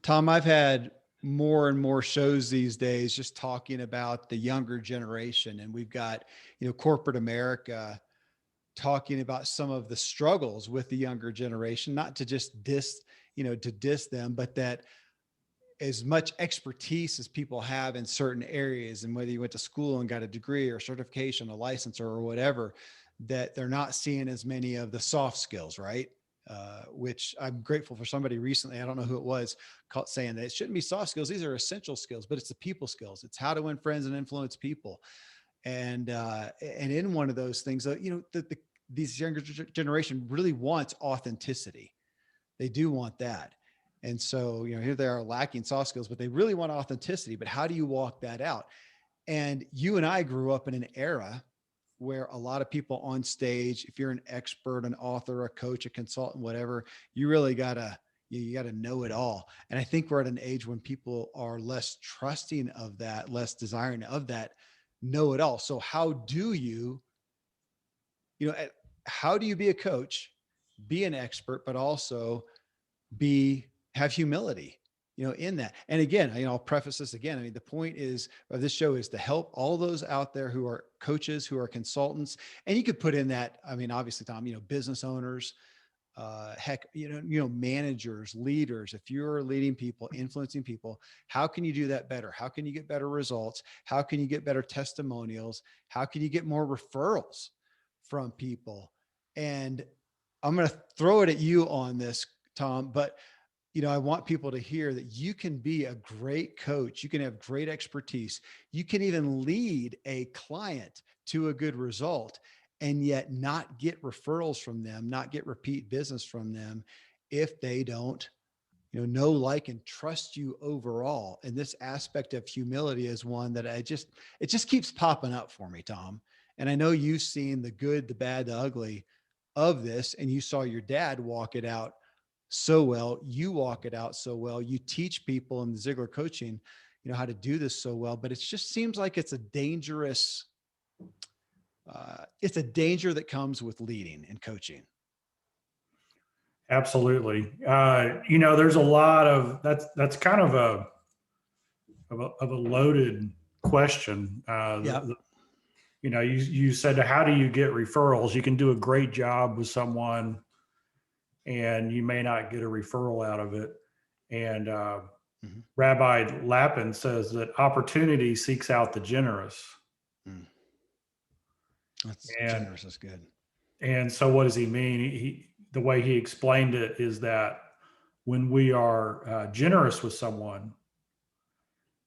Tom, I've had more and more shows these days just talking about the younger generation. And we've got, corporate America talking about some of the struggles with the younger generation, not to just diss them, but that as much expertise as people have in certain areas, and whether you went to school and got a degree or certification, a license or whatever, that they're not seeing as many of the soft skills, right? Which I'm grateful for somebody recently, I don't know who it was, called saying that it shouldn't be soft skills. These are essential skills, but it's the people skills. It's how to win friends and influence people. And in one of those things, these younger generation really wants authenticity. They do want that. And so, here they are lacking soft skills, but they really want authenticity. But how do you walk that out? And you and I grew up in an era where a lot of people on stage, if you're an expert, an author, a coach, a consultant, whatever, you really you got to know it all. And I think we're at an age when people are less trusting of that, less desiring of that know it all. So you know, how do you be a coach, be an expert, but also have humility, in that? And again, I'll preface this again. I mean, the point of this show is to help all those out there who are coaches, who are consultants. And you could put in that, I mean, obviously, Tom, business owners, managers, leaders. If you're leading people, influencing people, how can you do that better? How can you get better results? How can you get better testimonials? How can you get more referrals from people? And I'm going to throw it at you on this, Tom, but I want people to hear that you can be a great coach. You can have great expertise. You can even lead a client to a good result and yet not get referrals from them, not get repeat business from them if they don't, know, like, and trust you overall. And this aspect of humility is one that it just keeps popping up for me, Tom. And I know you've seen the good, the bad, the ugly of this, and you saw your dad walk it out so well. You walk it out so well. You teach people in the Ziglar coaching, how to do this so well, but it just seems like it's a danger that comes with leading and coaching. Absolutely. There's a lot of that's kind of a loaded question. Yeah. You said, how do you get referrals? You can do a great job with someone and you may not get a referral out of it. And Rabbi Lapin says that opportunity seeks out the generous. Mm. That's generous. That's good. And so what does he mean? The way he explained it is that when we are generous with someone,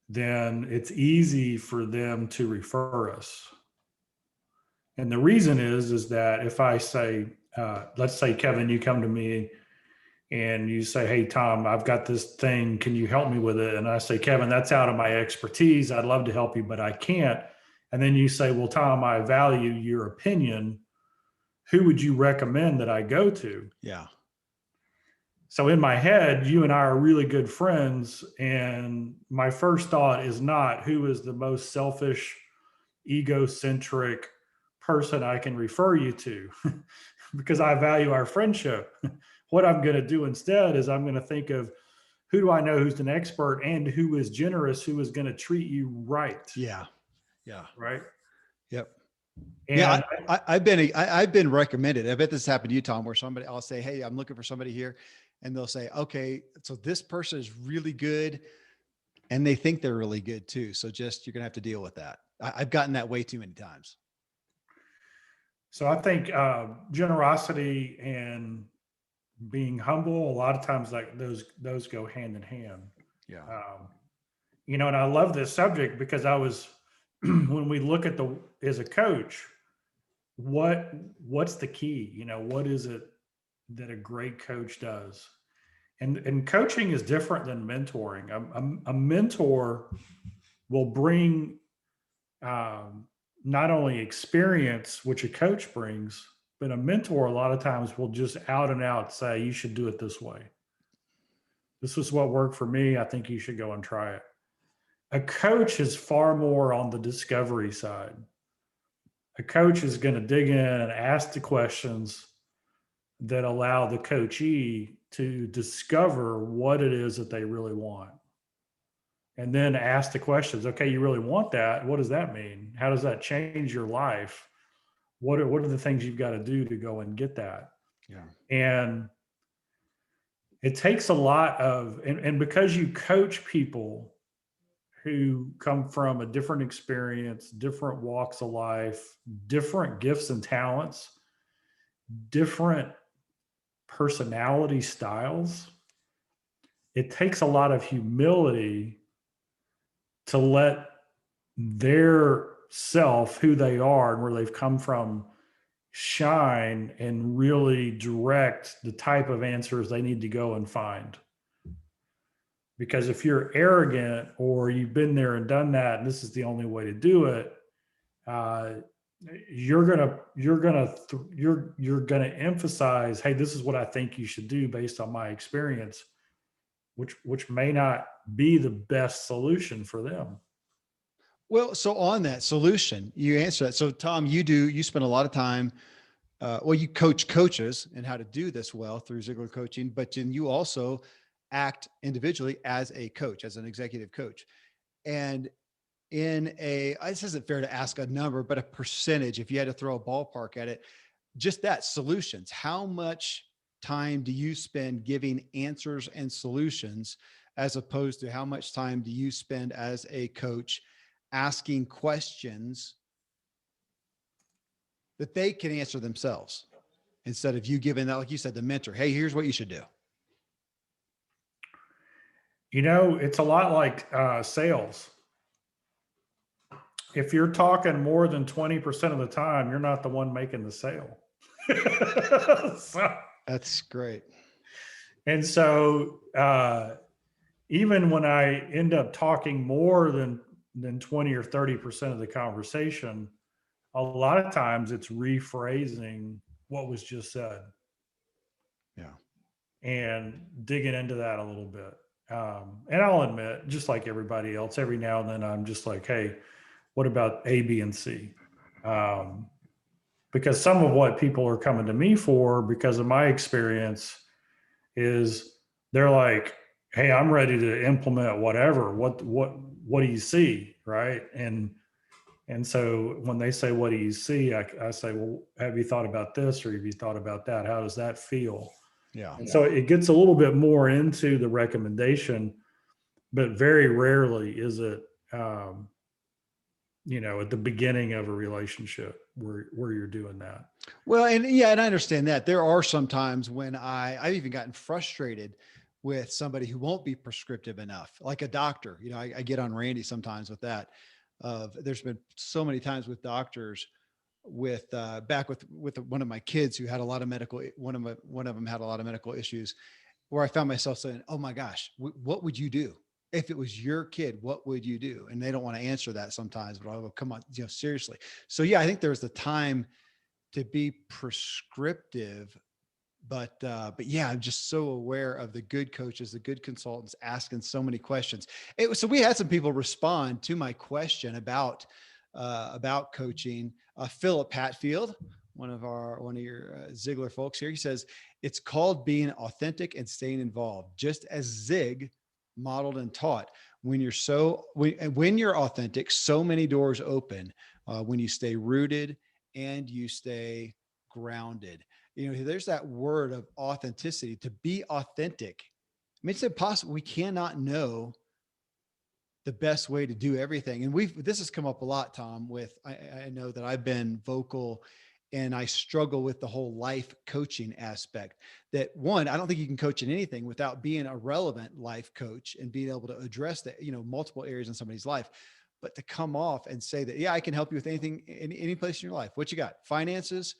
then it's easy for them to refer us. And the reason is that if I say, let's say, Kevin, you come to me and you say, hey, Tom, I've got this thing. Can you help me with it? And I say, Kevin, that's out of my expertise. I'd love to help you, but I can't. And then you say, well, Tom, I value your opinion. Who would you recommend that I go to? Yeah. So in my head, you and I are really good friends. And my first thought is not who is the most selfish, egocentric person I can refer you to, because I value our friendship. What I'm going to do instead is I'm going to think of who do I know who's an expert and who is generous, who is going to treat you right. Yeah. Yeah. Right. Yep. And yeah, I've been recommended. I bet this happened to you, Tom, where I'll say, hey, I'm looking for somebody here. And they'll say, okay, so this person is really good. And they think they're really good too. So you're going to have to deal with that. I've gotten that way too many times. So I think generosity and being humble, a lot of times like those go hand in hand. Yeah. And I love this subject because when we look at as a coach, what's the key? What is it that a great coach does? And coaching is different than mentoring. A mentor will bring not only experience, which a coach brings, but a mentor a lot of times will just out and out say, you should do it this way. This is what worked for me. I think you should go and try it. A coach is far more on the discovery side. A coach is going to dig in and ask the questions, that allow the coachee to discover what it is that they really want. And then ask the questions. Okay, you really want that. What does that mean? How does that change your life? What are the things you've got to do to go and get that? Yeah. And it takes a lot of, and because you coach people who come from a different experience, different walks of life, different gifts and talents, different personality styles, it takes a lot of humility to let their self, who they are and where they've come from, shine and really direct the type of answers they need to go and find. Because if you're arrogant or you've been there and done that, and this is the only way to do it, uh, you're gonna emphasize, hey, this is what I think you should do based on my experience, which may not be the best solution for them. Well, so on that solution, you answer that. So Tom, you spend a lot of time, well, you coach coaches and how to do this well through Ziglar coaching, but then you also act individually as a coach, as an executive coach. And this isn't fair to ask a number, but a percentage, if you had to throw a ballpark at it, just that solutions, how much time do you spend giving answers and solutions as opposed to how much time do you spend as a coach asking questions that they can answer themselves instead of you giving that, like you said, the mentor, hey, here's what you should do. It's a lot like sales. If you're talking more than 20% of the time, you're not the one making the sale. So, That's great. and so even when I end up talking more than 20 or 30% of the conversation, a lot of times it's rephrasing what was just said Yeah. and digging into that a little bit. And I'll admit, just like everybody else, every now and then I'm just like, hey, what about A, B, and C? Um, because some of what people are coming to me for, because of my experience, is they're like, hey, I'm ready to implement whatever. What do you see? Right. And so when they say, what do you see? I say, well, have you thought about this or have you thought about that? How does that feel? Yeah. And so it gets a little bit more into the recommendation, but very rarely is it, um, at the beginning of a relationship where you're doing that. Well, and yeah, and I understand that there are some times when I've even gotten frustrated with somebody who won't be prescriptive enough, like a doctor. I get on Randy sometimes with that. There's been so many times with doctors with back with one of my kids who had a lot of medical one of them had a lot of medical issues where I found myself saying, "Oh my gosh, what would you do if it was your kid? What would you do?" And they don't want to answer that sometimes, but I'll go, "Come on, seriously." So yeah, I think there's the time to be prescriptive, but yeah, I'm just so aware of the good coaches, the good consultants asking so many questions. So we had some people respond to my question about coaching. Philip Hatfield, one of your Ziglar folks here, he says it's called being authentic and staying involved, just as Zig modeled and taught. When you're authentic, so many doors open when you stay rooted and you stay grounded. There's that word of authenticity, to be authentic. I mean, it's impossible. We cannot know the best way to do everything. And this has come up a lot, Tom, I know that I've been vocal and I struggle with the whole life coaching aspect. That one, I don't think you can coach in anything without being a relevant life coach and being able to address that, multiple areas in somebody's life. But to come off and say that, yeah, I can help you with anything, any place in your life. What you got? Finances,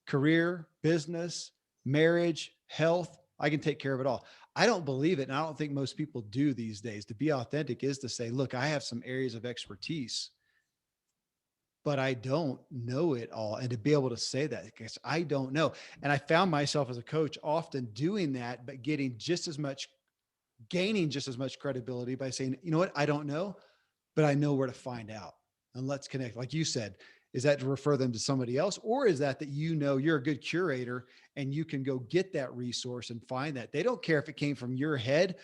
career, business, marriage, health. I can take care of it all. I don't believe it. And I don't think most people do these days. To be authentic is to say, look, I have some areas of expertise, but I don't know it all. And to be able to say that, because I don't know. And I found myself as a coach often doing that, but gaining just as much credibility by saying, you know what, I don't know, but I know where to find out. And let's connect. Like you said, Is that to refer them to somebody else? Or is that you know you're a good curator and you can go get that resource and find that? They don't care if it came from your head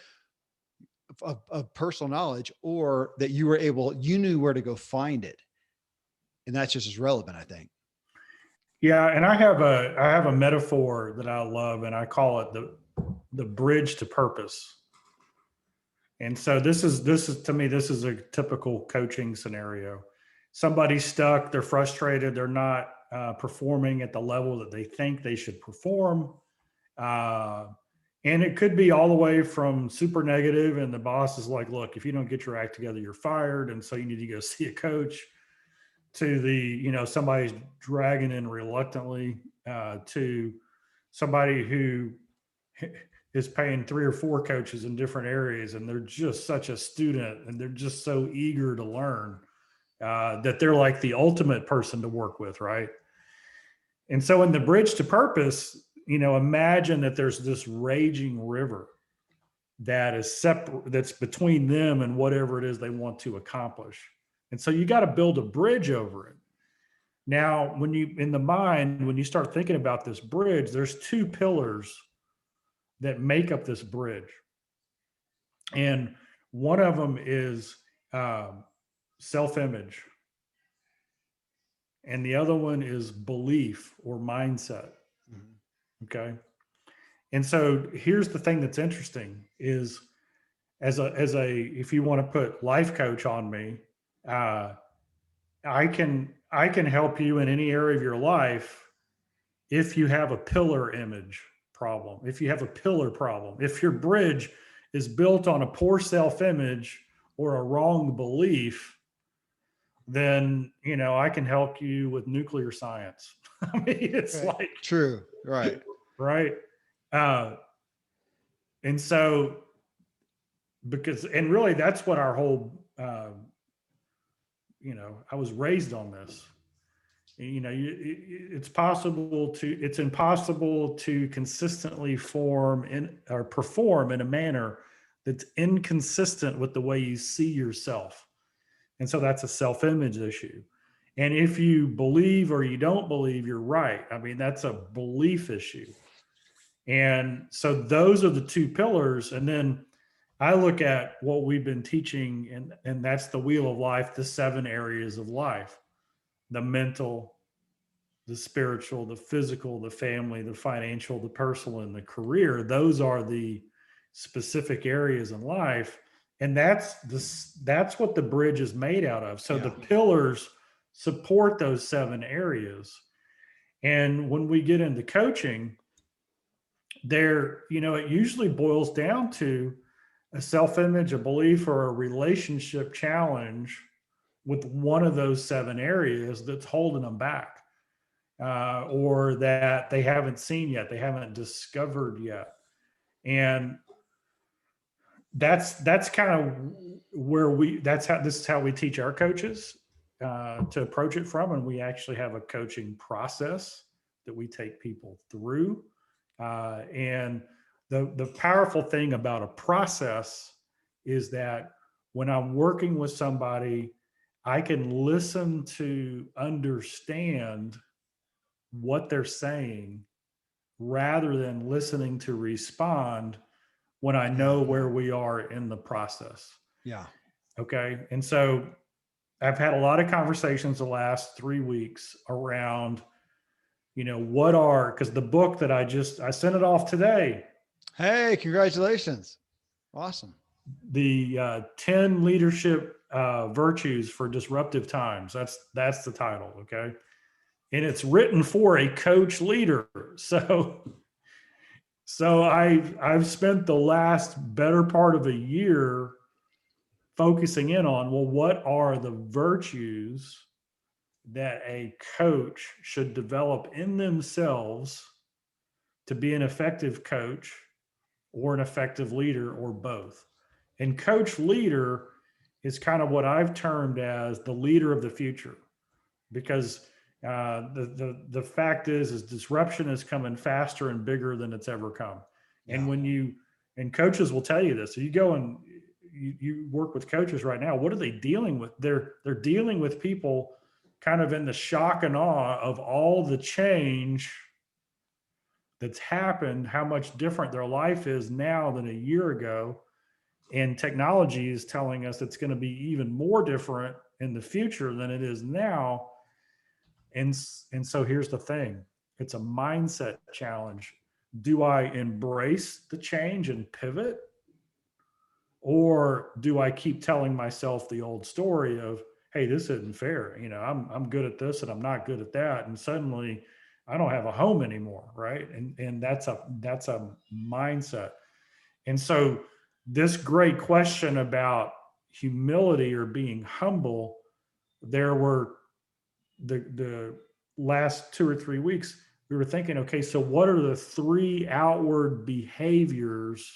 of personal knowledge, or that you knew where to go find it. And that's just as relevant, I think. Yeah, and I have a metaphor that I love, and I call it the bridge to purpose. And so this is to me, this is a typical coaching scenario. Somebody's stuck, they're frustrated, they're not performing at the level that they think they should perform. Uh, and it could be all the way from super negative, and the boss is like, look, if you don't get your act together, you're fired. And so you need to go see a coach, to somebody's dragging in reluctantly, to somebody who is paying 3 or 4 coaches in different areas, and they're just such a student and they're just so eager to learn, that they're like the ultimate person to work with, right? And so in the bridge to purpose, imagine that there's this raging river that is separate, that's between them and whatever it is they want to accomplish. And so you got to build a bridge over it. Now, in the mind, when you start thinking about this bridge, there's 2 pillars that make up this bridge. And one of them is self-image, and the other one is belief or mindset. Mhm. Okay. And so here's the thing that's interesting is, if you want to put life coach on me, I can help you in any area of your life if you have a pillar image problem, if you have a pillar problem, if your bridge is built on a poor self-image or a wrong belief, then I can help you with nuclear science. I mean, it's Right. like, True. Right. right. Uh, and so, and really that's what our whole, I was raised on this. It's impossible to consistently form in or perform in a manner that's inconsistent with the way you see yourself. And so that's a self-image issue. And if you believe or you don't believe, you're right. I mean, that's a belief issue. And so those are the 2 pillars. And then I look at what we've been teaching, and that's the wheel of life, the 7 areas of life: the mental, the spiritual, the physical, the family, the financial, the personal, and the career. Those are the specific areas in life. And that's what the bridge is made out of. So the Yeah. pillars support those 7 areas. And when we get into coaching, it usually boils down to a self-image, a belief, or a relationship challenge with one of those 7 areas that's holding them back, or that they haven't seen yet, they haven't discovered yet. And that's kind of where this is how we teach our coaches to approach it from. And we actually have a coaching process that we take people through. And the powerful thing about a process is that when I'm working with somebody, I can listen to understand what they're saying rather than listening to respond when I know Yeah. where we are in the process. Yeah. Okay. And so I've had a lot of conversations the last 3 weeks around, because the book that I sent it off today, Hey, congratulations. Awesome. the 10 leadership virtues for disruptive times. That's the title. Okay. And it's written for a coach leader. So I've spent the last better part of a year focusing in on, well, what are the virtues that a coach should develop in themselves to be an effective coach or an effective leader, or both. And coach leader is kind of what I've termed as the leader of the future, because the fact is disruption is coming faster and bigger than it's ever come. Yeah. And and coaches will tell you this. So you go and you work with coaches right now. What are they dealing with? They're dealing with people kind of in the shock and awe of all the change that's happened, how much different their life is now than a year ago. And technology is telling us it's going to be even more different in the future than it is now. And so here's the thing, it's a mindset challenge. Do I embrace the change and pivot? Or do I keep telling myself the old story of, hey, this isn't fair. I'm good at this and I'm not good at that. And suddenly I don't have a home anymore. Right. And that's a mindset. And so this great question about humility or being humble, there were the last 2 or 3 weeks, we were thinking, okay, so what are the 3 outward behaviors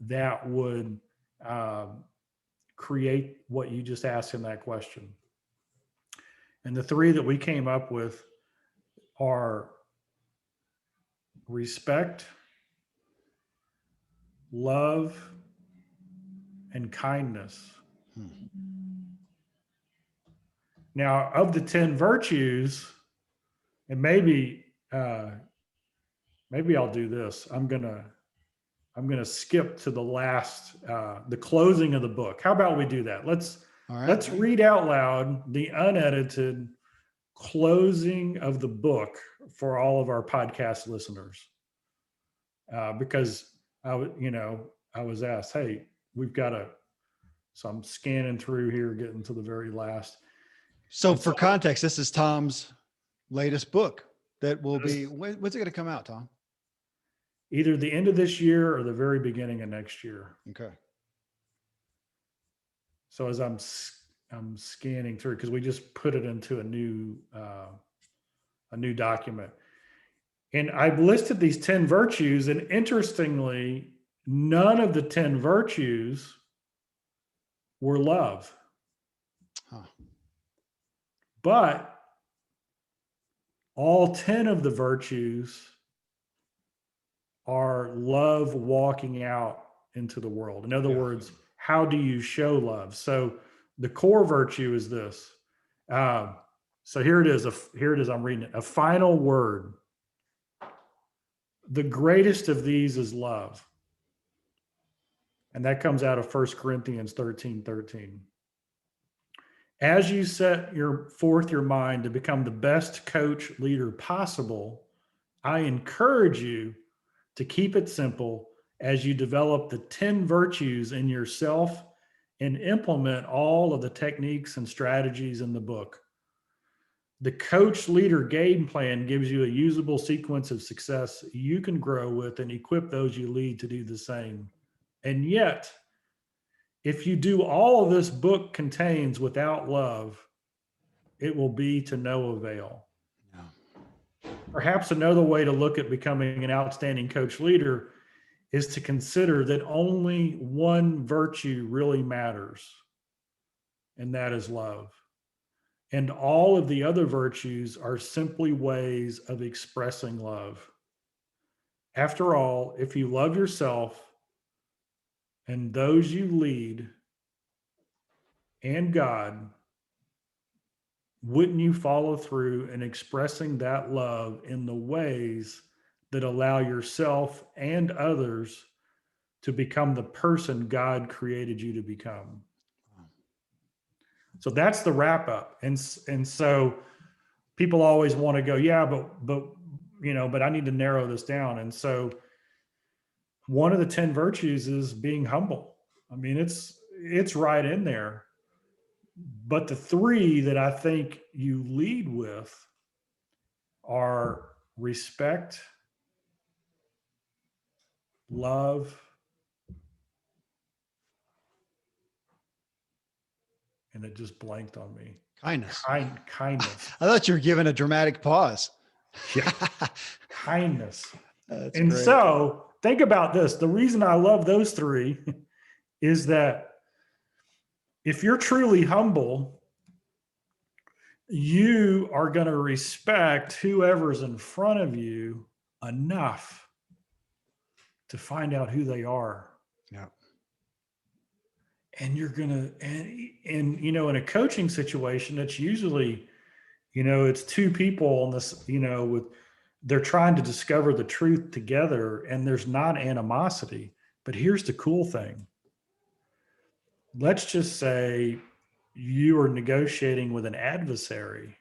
that would create what you just asked in that question? And the 3 that we came up with are respect, love, and kindness. Now, of the 10 virtues, and maybe I'll do this. I'm gonna skip to the last, the closing of the book. How about we do that? Let's read out loud the unedited closing of the book for all of our podcast listeners, because I was asked, hey, we've got to. So I'm scanning through here, getting to the very last. So for context, this is Tom's latest book that will be, when's it going to come out, Tom? Either the end of this year or the very beginning of next year. Okay. So as I'm scanning through, because we just put it into a new document, and I've listed these 10 virtues, and interestingly, none of the 10 virtues were love. Huh. But all 10 of the virtues are love walking out into the world. In other words, how do you show love? So the core virtue is this. So here it is. I'm reading it. A final word. The greatest of these is love. And that comes out of 1 Corinthians 13:13. As you set forth your mind to become the best coach leader possible, I encourage you to keep it simple as you develop the 10 virtues in yourself and implement all of the techniques and strategies in the book. The coach leader game plan gives you a usable sequence of success you can grow with and equip those you lead to do the same. And yet, if you do all this book contains without love, it will be to no avail. Yeah. Perhaps another way to look at becoming an outstanding coach leader is to consider that only one virtue really matters, and that is love. And all of the other virtues are simply ways of expressing love. After all, if you love yourself and those you lead and God, wouldn't you follow through in expressing that love in the ways that allow yourself and others to become the person God created you to become? So that's the wrap up. And so people always want to go, yeah, but I need to narrow this down. And so one of the 10 virtues is being humble. I mean, it's right in there. But the 3 that I think you lead with are respect, love, and it just blanked on me. Kindness. Kindness. I thought you were giving a dramatic pause. Yeah. Kindness. That's and great. So think about this. The reason I love those 3 is that if you're truly humble, you are going to respect whoever's in front of you enough to find out who they are. Yeah. and you're gonna and in a coaching situation, it's usually, it's two people on this, with they're trying to discover the truth together, and there's not animosity. But here's the cool thing. Let's just say you are negotiating with an adversary.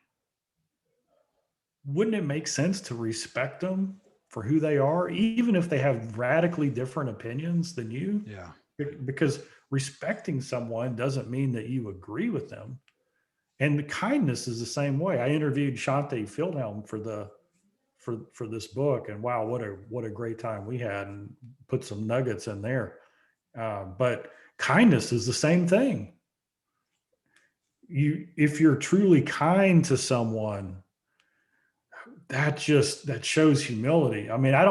Wouldn't it make sense to respect them for who they are, even if they have radically different opinions than you? Yeah. Because respecting someone doesn't mean that you agree with them. And the kindness is the same way. I interviewed Shanti Fieldhelm for this book, and wow, what a great time we had, and put some nuggets in there. But kindness is the same thing. If you're truly kind to someone, that shows humility. I mean, I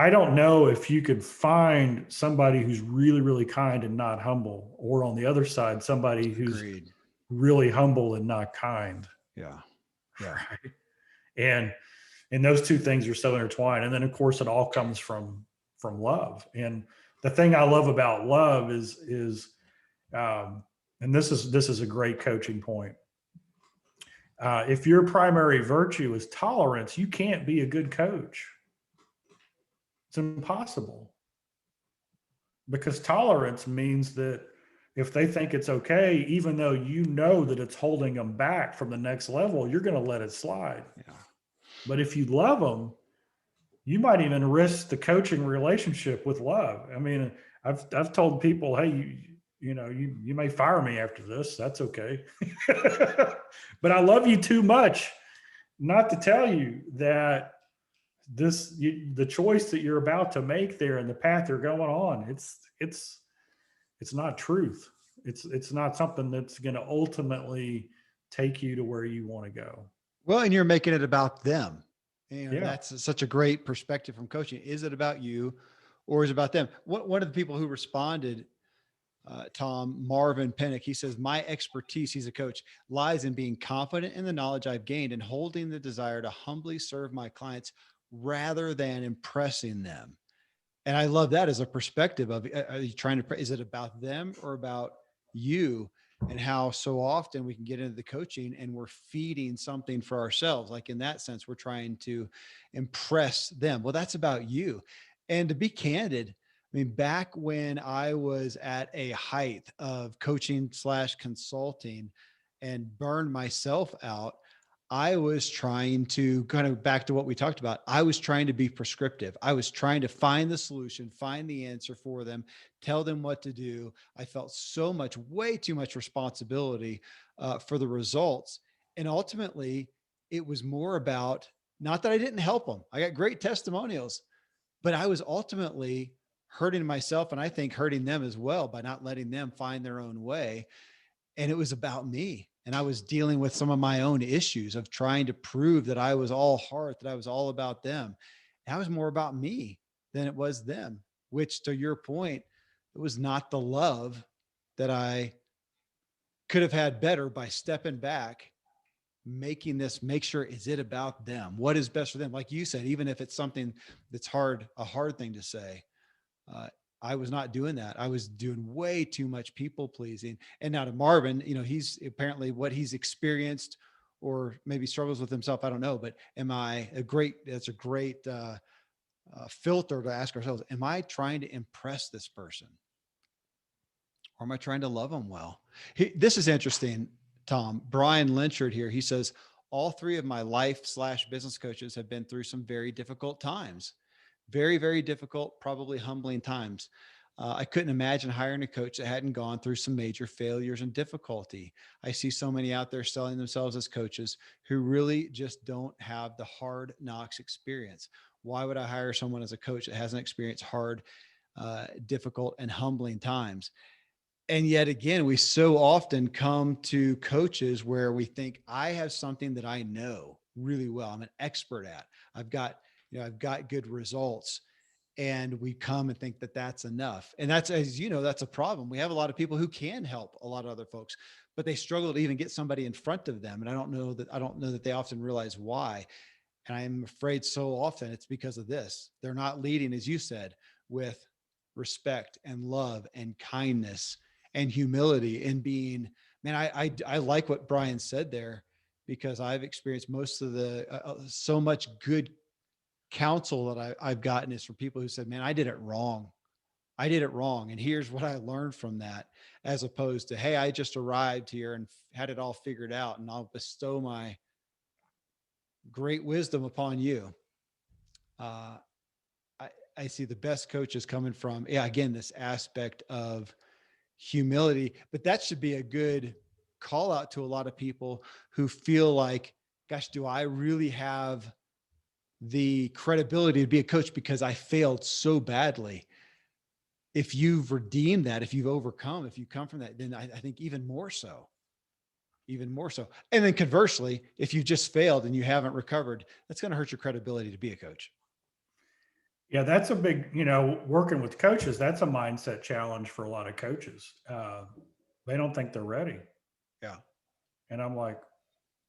don't know if you could find somebody who's really, really kind and not humble, or on the other side, somebody who's Agreed. really humble and not kind. Yeah. Yeah. Right. And those two things are so intertwined. And then of course it all comes from love. And the thing I love about love is um, and this is a great coaching point. If your primary virtue is tolerance, you can't be a good coach. It's impossible, because tolerance means that if they think it's okay, even though you know that it's holding them back from the next level, you're going to let it slide. Yeah. But if you love them, you might even risk the coaching relationship with love. I mean, I've told people, hey, you may fire me after this. That's okay. But I love you too much not to tell you that the choice that you're about to make there and the path you're going on, it's not truth. It's not something that's going to ultimately take you to where you want to go. Well, and you're making it about them. And Yeah. that's such a great perspective from coaching. Is it about you or is it about them? One of the people who responded, Tom, Marvin Pennick, he says, my expertise, he's a coach, lies in being confident in the knowledge I've gained and holding the desire to humbly serve my clients rather than impressing them. And I love that as a perspective of, are you trying to, is it about them or about you? And how so often we can get into the coaching and we're feeding something for ourselves. Like in that sense, we're trying to impress them. Well, that's about you. And to be candid, I mean, back when I was at a height of coaching slash consulting and burned myself out, I was trying to kind of back to what we talked about. I was trying to be prescriptive. I was trying to find the solution, find the answer for them, tell them what to do. I felt so much, way too much responsibility for the results. And ultimately, it was more about not that I didn't help them. I got great testimonials, but I was ultimately hurting myself and I think hurting them as well by not letting them find their own way. And it was about me. And I was dealing with some of my own issues of trying to prove that I was all heart, that I was all about them. That was more about me than it was them, which to your point, it was not the love that I could have had better by stepping back, making this, make sure, is it about them? What is best for them? Like you said, even if it's something that's hard, a hard thing to say, uh, I was not doing that. I was doing way too much people pleasing. And now to Marvin, he's apparently what he's experienced or maybe struggles with himself. I don't know, but that's a great filter to ask ourselves. Am I trying to impress this person or am I trying to love them well? This is interesting, Tom. Brian Lynchard here, he says, all three of my life slash business coaches have been through some very difficult times. Very, very difficult, probably humbling times. I couldn't imagine hiring a coach that hadn't gone through some major failures and difficulty. I see so many out there selling themselves as coaches who really just don't have the hard knocks experience. Why would I hire someone as a coach that hasn't experienced hard, difficult, and humbling times? And yet again, we so often come to coaches where we think I have something that I know really well. I'm an expert at. I've got good results. And we come and think that that's enough. And that's, as you know, that's a problem. We have a lot of people who can help a lot of other folks, but they struggle to even get somebody in front of them. And I don't know that they often realize why. And I'm afraid so often it's because of this. They're not leading, as you said, with respect and love and kindness and humility in being, man, I like what Brian said there, because I've experienced most of the, so much good counsel that I've gotten is from people who said, man, I did it wrong. I did it wrong. And here's what I learned from that, as opposed to, hey, I just arrived here and had it all figured out and I'll bestow my great wisdom upon you. Uh, I, I see the best coaches coming from, yeah, again, this aspect of humility, but that should be a good call out to a lot of people who feel like, gosh, do I really have the credibility to be a coach because I failed so badly? If you've redeemed that, if you've overcome, if you come from that, then I think even more so, even more so. And then conversely, if you just failed and you haven't recovered, that's going to hurt your credibility to be a coach. Yeah, that's a big, working with coaches, that's a mindset challenge for a lot of coaches. They don't think they're ready. Yeah. And I'm like,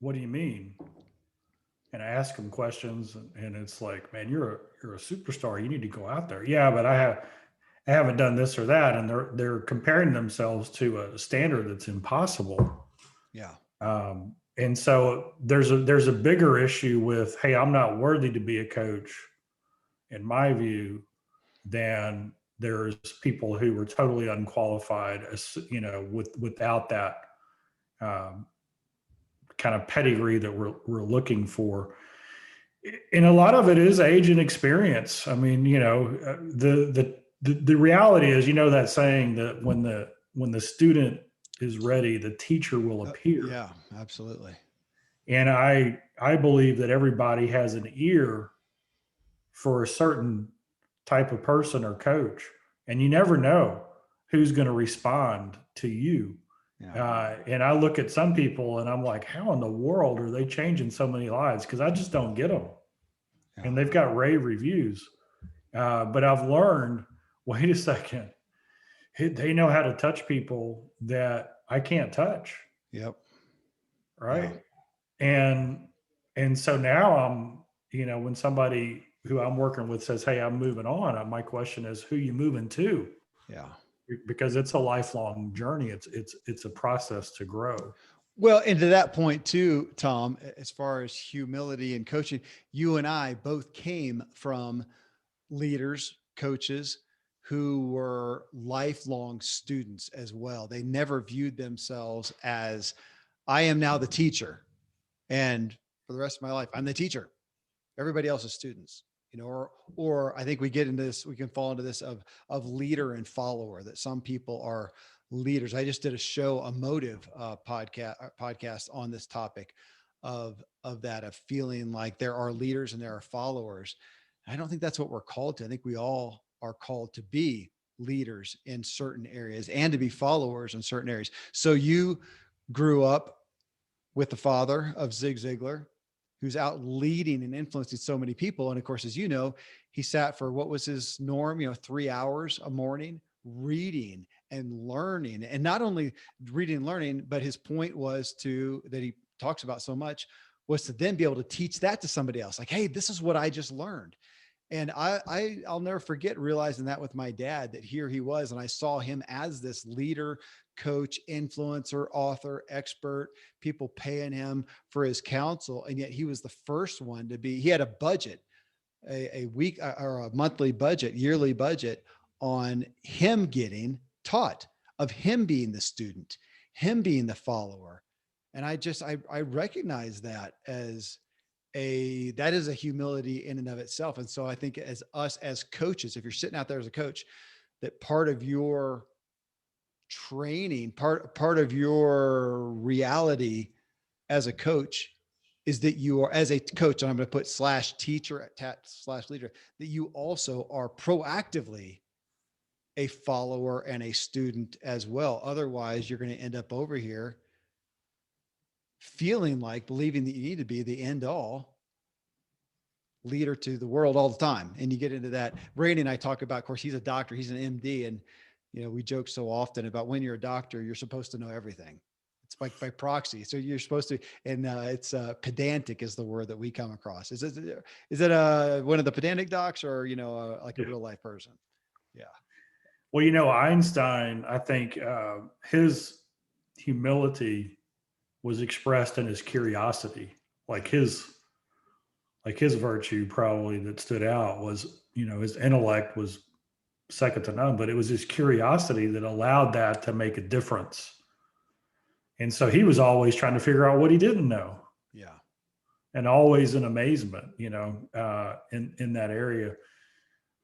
what do you mean? And I ask them questions, and it's like, man, you're a superstar. You need to go out there. Yeah, but I haven't done this or that, and they're comparing themselves to a standard that's impossible. Yeah. And so there's a bigger issue with, hey, I'm not worthy to be a coach, in my view, than there's people who were totally unqualified, without that um, kind of pedigree that we're looking for. And a lot of it is age and experience. I mean, the reality is, that saying that when the student is ready, the teacher will appear. Yeah, absolutely. And I believe that everybody has an ear for a certain type of person or coach, and you never know who's going to respond to you. Yeah. And I look at some people and I'm like, how in the world are they changing so many lives? Because I just don't get them. Yeah. And they've got rave reviews. But I've learned, wait a second, they know how to touch people that I can't touch, Yep. Yeah. right? And so now when somebody who I'm working with says, "Hey, I'm moving on," my question is, who you moving to? Yeah. Because it's a lifelong journey. It's a process to grow. Well, and to that point too, Tom, as far as humility and coaching, you and I both came from leaders, coaches who were lifelong students as well. They never viewed themselves as, I am now the teacher, and for the rest of my life, I'm the teacher. Everybody else is students, or I think we get into this, we can fall into this of leader and follower, that some people are leaders. I just did a show, a motive podcast on this topic of feeling like there are leaders and there are followers. I don't think that's what we're called to. I think we all are called to be leaders in certain areas and to be followers in certain areas. So you grew up with the father of Zig Ziglar, who's out leading and influencing so many people. And of course, as you know, he sat for, what was his norm? 3 hours a morning reading and learning. And not only reading and learning, but his point was that he talks about so much, was to then be able to teach that to somebody else. Like, hey, this is what I just learned. And I'll never forget realizing that with my dad, that here he was, and I saw him as this leader, coach, influencer, author, expert, people paying him for his counsel. And yet he was the first one to be, he had a budget, a week or a monthly budget, yearly budget on him getting taught, of him being the student, him being the follower. And I recognize that as that is a humility in and of itself. And so I think as us as coaches, if you're sitting out there as a coach, that part of your training, part of your reality as a coach is that you are, as a coach, and I'm going to put slash teacher slash leader, that you also are proactively a follower and a student as well. Otherwise, you're going to end up over here feeling like, believing that you need to be the end all leader to the world all the time. And you get into that. Randy and I talk about, of course, he's a doctor, he's an MD. And, we joke so often about, when you're a doctor, you're supposed to know everything. It's like by proxy. So you're supposed to, and it's pedantic is the word that we come across. Is it one of the pedantic docs, or, like a Yeah. real life person? Yeah. Well, Einstein, I think his humility was expressed in his curiosity. Like his his virtue probably that stood out was, his intellect was second to none, but it was his curiosity that allowed that to make a difference. And so he was always trying to figure out what he didn't know, Yeah. and always in amazement, in that area.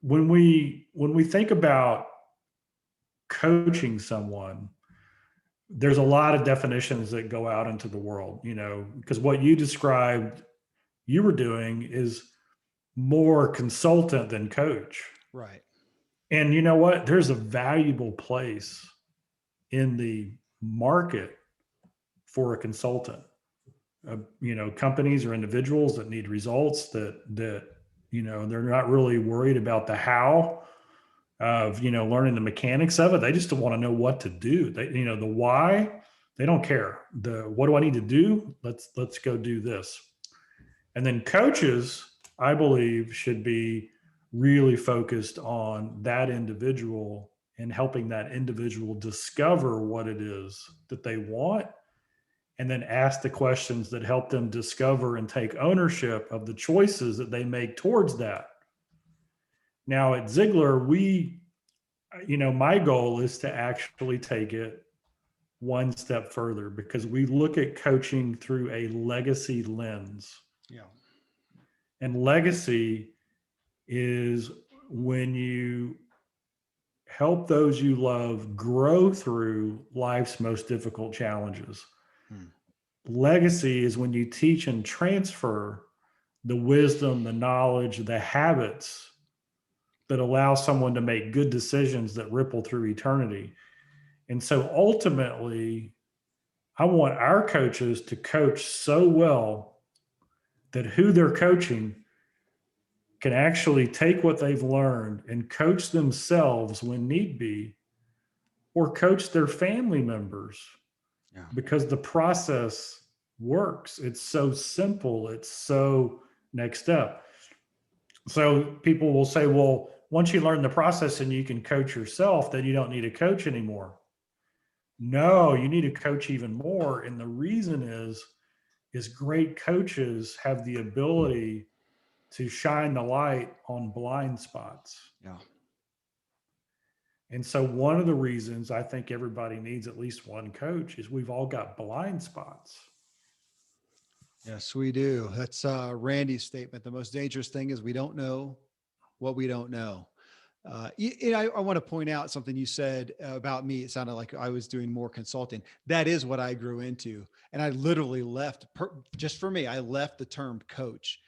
When we think about coaching someone, there's a lot of definitions that go out into the world, because what you described you were doing is more consultant than coach. Right. And you know what? There's a valuable place in the market for a consultant. Companies or individuals that need results that they're not really worried about the how of learning the mechanics of it. They just want to know what to do. They the why, they don't care. The what do I need to do? Let's go do this. And then coaches, I believe, should be really focused on that individual and helping that individual discover what it is that they want, and then ask the questions that help them discover and take ownership of the choices that they make towards that. Now at Ziglar, my goal is to actually take it one step further, because we look at coaching through a legacy lens. Yeah. And legacy is when you help those you love grow through life's most difficult challenges. Hmm. Legacy is when you teach and transfer the wisdom, the knowledge, the habits that allow someone to make good decisions that ripple through eternity. And so ultimately, I want our coaches to coach so well that who they're coaching can actually take what they've learned and coach themselves when need be, or coach their family members, Yeah. because the process works. It's so simple. It's so next step. So people will say, well, once you learn the process and you can coach yourself, then you don't need a coach anymore. No, you need a coach even more. And the reason is great coaches have the ability to shine the light on blind spots. Yeah. And so one of the reasons I think everybody needs at least one coach is we've all got blind spots. Yes, we do. That's Randy's statement. The most dangerous thing is we don't know what we don't know. I want to point out something you said about me. It sounded like I was doing more consulting. That is what I grew into. And I literally left, just for me, I left the term coach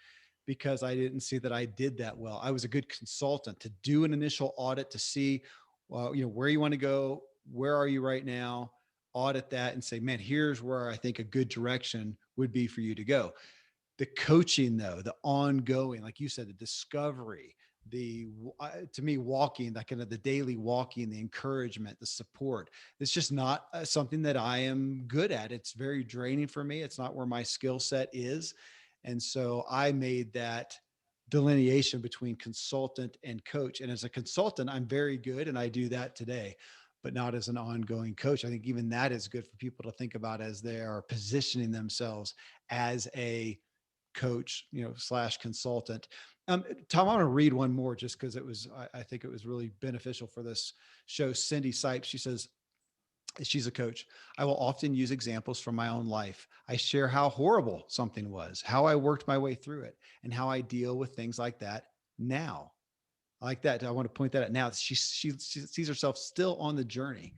because I didn't see that I did that well. I was a good consultant to do an initial audit to see, where you want to go, where are you right now, audit that and say, man, here's where I think a good direction would be for you to go. The coaching though, the ongoing, like you said, the discovery, the to me walking, that kind of the daily walking, the encouragement, the support, it's just not something that I am good at. It's very draining for me. It's not where my skill set is. And so I made that delineation between consultant and coach. And as a consultant, I'm very good and I do that today, but not as an ongoing coach. I think even that is good for people to think about as they are positioning themselves as a coach, slash consultant. Tom, I want to read one more just because I think it was really beneficial for this show. Cindy Sipes, she says, she's a coach. I will often use examples from my own life. I share how horrible something was, how I worked my way through it, and how I deal with things like that now. I like that. I want to point that out now. She sees herself still on the journey.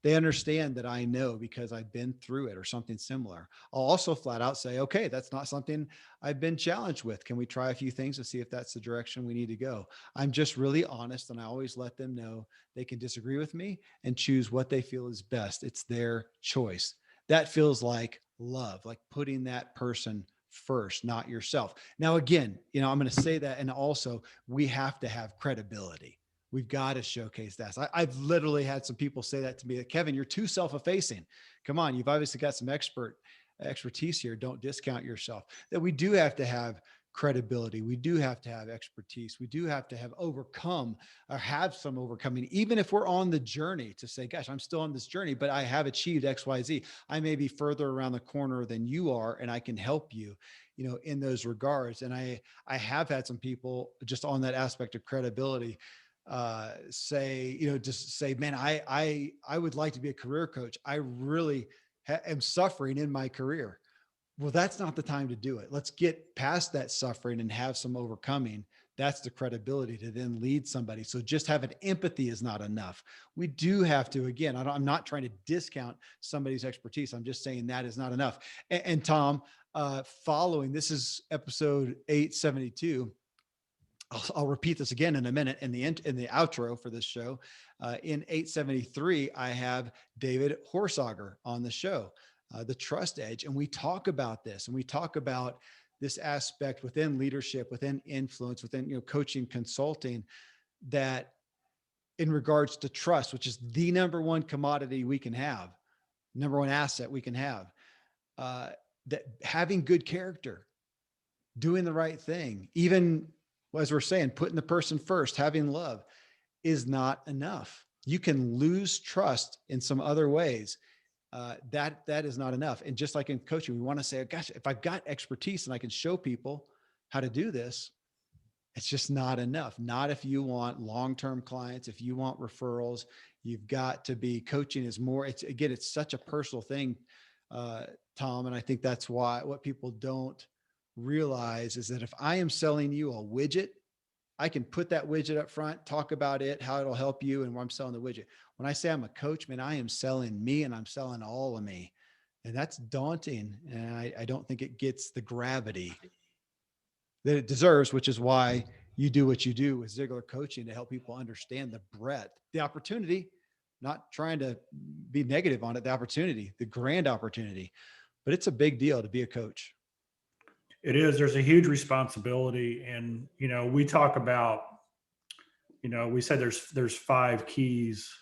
They understand that I know because I've been through it or something similar. I'll also flat out say, okay, that's not something I've been challenged with. Can we try a few things to see if that's the direction we need to go? I'm just really honest, and I always let them know they can disagree with me and choose what they feel is best. It's their choice. That feels like love, like putting that person first, not yourself. Now, again, I'm going to say that. And also, we have to have credibility. We've got to showcase that. I've literally had some people say that to me, Kevin, you're too self-effacing. Come on, you've obviously got some expertise here. Don't discount yourself. That we do have to have credibility. We do have to have expertise. We do have to have overcome or have some overcoming, even if we're on the journey to say, gosh, I'm still on this journey, but I have achieved XYZ. I may be further around the corner than you are, and I can help you, in those regards. And I have had some people just on that aspect of credibility say, just say, man, I would like to be a career coach. I really am suffering in my career. Well, that's not the time to do it. Let's get past that suffering and have some overcoming. That's the credibility to then lead somebody. So just having empathy is not enough. We do have to, again, I'm not trying to discount somebody's expertise. I'm just saying that is not enough. And Tom, following, this is episode 872. I'll repeat this again in a minute in the outro for this show. In 873, I have David Horsager on the show, The Trust Edge. And we talk about this, and we talk about this aspect within leadership, within influence, within coaching, consulting, that in regards to trust, which is the number one commodity we can have, number one asset we can have, that having good character, doing the right thing, even as we're saying, putting the person first, having love is not enough. You can lose trust in some other ways. That is not enough. And just like in coaching, we want to say, gosh, if I've got expertise and I can show people how to do this, it's just not enough. Not if you want long-term clients, if you want referrals, you've got to be coaching is more. It's such a personal thing, Tom. And I think that's why what people don't realize is that if I am selling you a widget, I can put that widget up front, talk about it, how it'll help you, and I'm selling the widget. When I say I'm a coach, man, I am selling me, and I'm selling all of me. And that's daunting. And I don't think it gets the gravity that it deserves, which is why you do what you do with Ziglar coaching to help people understand the breadth, the opportunity, not trying to be negative on it, the opportunity, the grand opportunity. But it's a big deal to be a coach. It is. There's a huge responsibility, and we talk about, we said there's 5 keys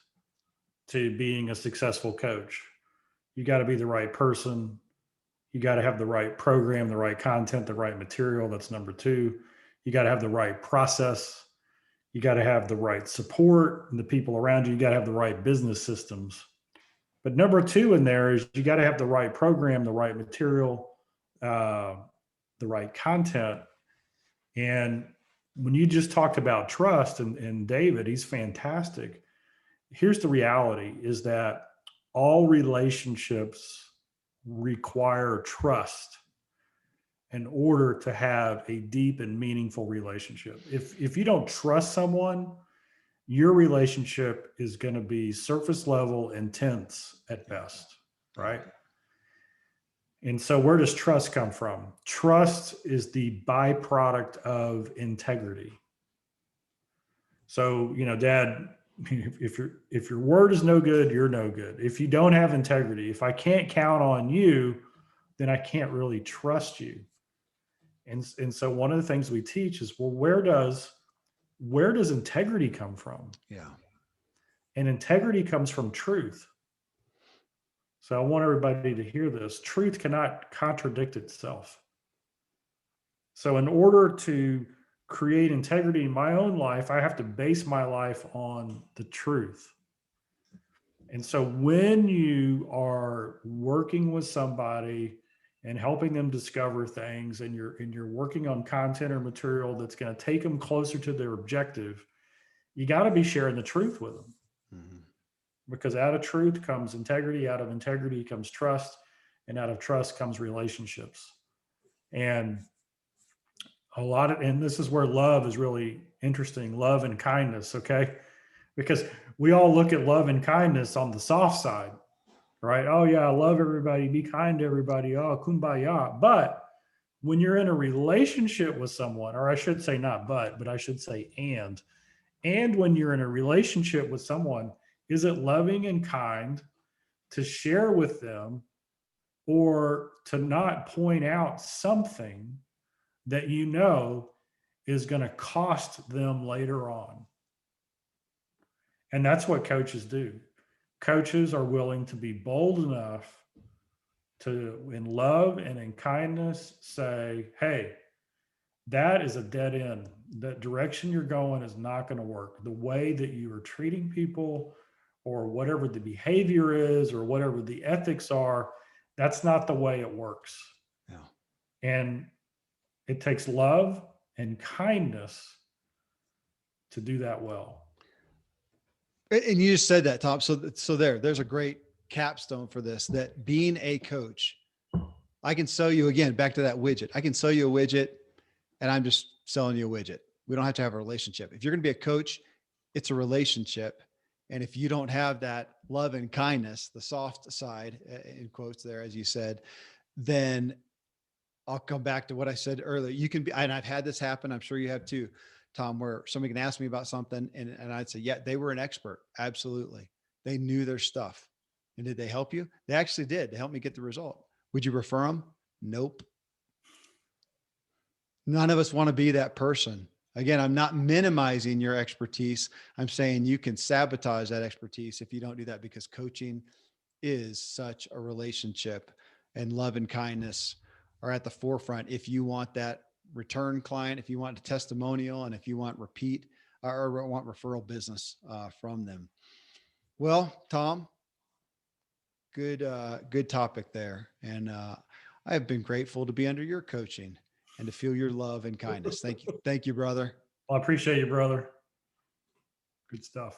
to being a successful coach. You got to be the right person. You got to have the right program, the right content, the right material. That's number 2. You got to have the right process. You got to have the right support and the people around you. You got to have the right business systems. But number 2 in there is you got to have the right program, the right material, uh, the right content. And when you just talked about trust, and David, he's fantastic. Here's the reality is that all relationships require trust in order to have a deep and meaningful relationship. If you don't trust someone, your relationship is going to be surface level, intense at best, right? And so where does trust come from? Trust is the byproduct of integrity. So, Dad, if your word is no good, you're no good. If you don't have integrity, if I can't count on you, then I can't really trust you. And so one of the things we teach is, well, where does integrity come from? Yeah. And integrity comes from truth. So I want everybody to hear this. Truth cannot contradict itself. So in order to create integrity in my own life, I have to base my life on the truth. And so when you are working with somebody and helping them discover things, and you're working on content or material that's going to take them closer to their objective, you got to be sharing the truth with them. Mm-hmm. Because out of truth comes integrity, out of integrity comes trust, and out of trust comes relationships. And and this is where love is really interesting, love and kindness, okay? Because we all look at love and kindness on the soft side, right? Oh yeah, I love everybody, be kind to everybody, oh, kumbaya. But when you're in a relationship with someone, or I should say not but I should say and when you're in a relationship with someone, is it loving and kind to share with them, or to not point out something that is going to cost them later on? And that's what coaches do. Coaches are willing to be bold enough to, in love and in kindness, say, hey, that is a dead end. That direction you're going is not going to work. The way that you are treating people, or whatever the behavior is, or whatever the ethics are, that's not the way it works. Yeah. And it takes love and kindness to do that well. And you just said that, Tom. So there's a great capstone for this, that being a coach, I can sell you, again, back to that widget. I can sell you a widget and I'm just selling you a widget. We don't have to have a relationship. If you're going to be a coach, it's a relationship. And if you don't have that love and kindness, the soft side in quotes there, as you said, then I'll come back to what I said earlier. You can be, and I've had this happen. I'm sure you have too, Tom, where somebody can ask me about something and I'd say, yeah, they were an expert. Absolutely. They knew their stuff. And did they help you? They actually did. They helped me get the result. Would you refer them? Nope. None of us want to be that person. Again, I'm not minimizing your expertise. I'm saying you can sabotage that expertise if you don't do that, because coaching is such a relationship, and love and kindness are at the forefront. If you want that return client, if you want a testimonial, and if you want repeat or want referral business from them. Well, Tom, good topic there. And I have been grateful to be under your coaching and to feel your love and kindness. Thank you. Thank you, brother. Well, I appreciate you, brother. Good stuff.